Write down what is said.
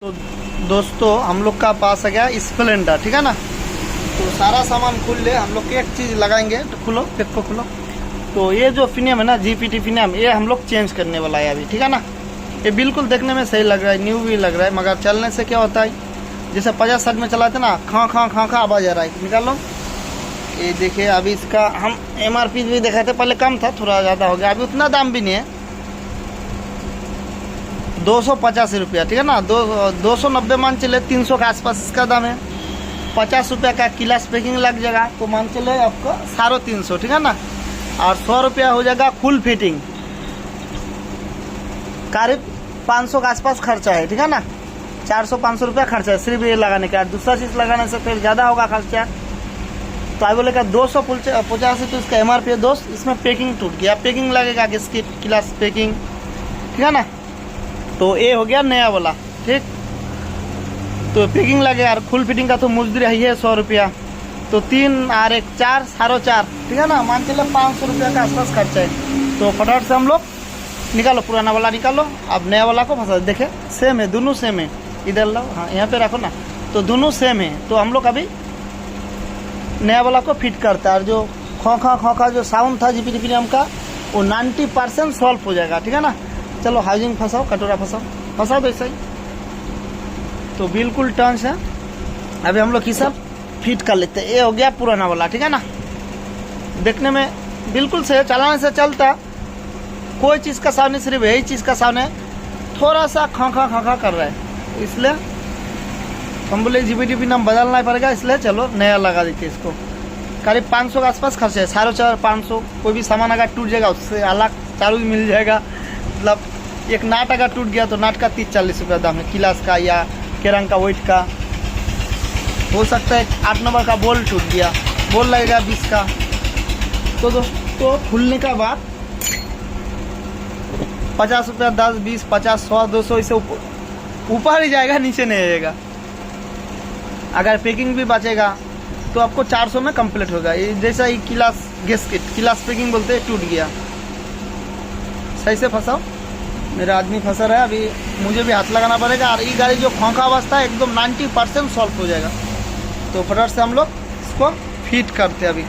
तो दोस्तों हम लोग का पास आ गया स्प्लेंडर, ठीक है ना। तो सारा सामान खुल ले, हम लोग एक चीज़ लगाएंगे। तो खुलो, पेक को खुलो। तो ये जो फिनियम है ना, जीपीटी फिनियम, ये हम लोग चेंज करने वाला है अभी, ठीक है ना। ये बिल्कुल देखने में सही लग रहा है, न्यू भी लग रहा है, मगर चलने से क्या होता है, जैसे 50-60 में चलाते ना, खां खां खां खां आवाज़ आ रहा है। निकालो, ये देखिए। अभी इसका हम MRP भी देखा थे, पहले कम था, थोड़ा ज़्यादा हो गया, अभी उतना दाम भी नहीं है। 285 रुपया, ठीक है ना। 290 मान चले, 300 के आसपास इसका दाम है। 50 रुपया का क्लास पैकिंग लग जाएगा, तो मान चले आपको 350, ठीक है ना। और 100 रुपया हो जाएगा फुल फिटिंग, करीब 500 के आसपास खर्चा है, ठीक है ना। 400-500 रुपया खर्चा है सिर्फ ये लगाने का। दूसरा चीज़ लगाने से फिर ज़्यादा होगा खर्चा। तो आई बोलेगा 285, तो इसका MRP है दोस्त। इसमें पैकिंग टूट गया, पैकिंग लगेगा, इसकी क्लास पैकिंग, ठीक है ना। तो ये हो गया नया वाला, ठीक। तो पैकिंग लगेगा, और फुल फिटिंग का तो मुजदरी है 100 रुपया। तो 3 और 1 4, 4.5, ठीक है ना। मान चलो 500 रुपया का आसपास खर्चा है। तो फटाफट से हम लोग निकालो, पुराना वाला निकालो, अब नया वाला को फंसा। देखे सेम है, दोनों सेम है। इधर लाओ, हाँ यहाँ पे रखो ना। तो दोनों सेम है, तो हम लोग अभी नया वाला को फिट करता है। और जो खोखा जो साउंड था जीपीटी फिनियम का, वो 90% सॉल्व हो जाएगा, ठीक है ना। चलो हाउसिंग फंसाओ, कटोरा फंसाओ तो ऐसा ही। तो बिल्कुल टर्न्स है। अभी हम लोग ये सब फिट कर लेते हैं। ये हो गया पुराना वाला, ठीक है ना। देखने में बिल्कुल से चलाने से चलता, कोई चीज़ का साउंड नहीं, सिर्फ यही चीज़ का साउंड है, थोड़ा सा खां कर रहा है। इसलिए हम बोले जीपीटी फिनियम बदलना पड़ेगा, इसलिए चलो नया लगा देते इसको। करीब 500 के आसपास खर्चा है, 450-500। कोई भी सामान अगर टूट जाएगा, उससे अलग चालू भी मिल जाएगा। मतलब एक नाट अगर टूट गया तो नाट का 30-40 रुपया दाम है, किलास का या केरंग का वेट का। हो सकता है 8 नंबर का बोल टूट गया, बोल लगेगा 20 का। तो दोस्तों खुलने का बाद 50 रुपया, 10, 20, 50, 100, 200 इसे ऊपर ही जाएगा, नीचे नहीं आएगा। अगर पैकिंग भी बचेगा तो आपको 400 में कंप्लीट होगा। ये जैसा ही किलास गैस्केट, किलास पैकिंग बोलते हैं, टूट गया। सही से फंसाओ, मेरा आदमी फंसा रहा है, अभी मुझे भी हाथ लगाना पड़ेगा। और ये गाड़ी जो खोखा अवस्था है, एकदम 90% सॉल्व हो जाएगा। तो फटाफट से हम लोग इसको फिट करते हैं अभी।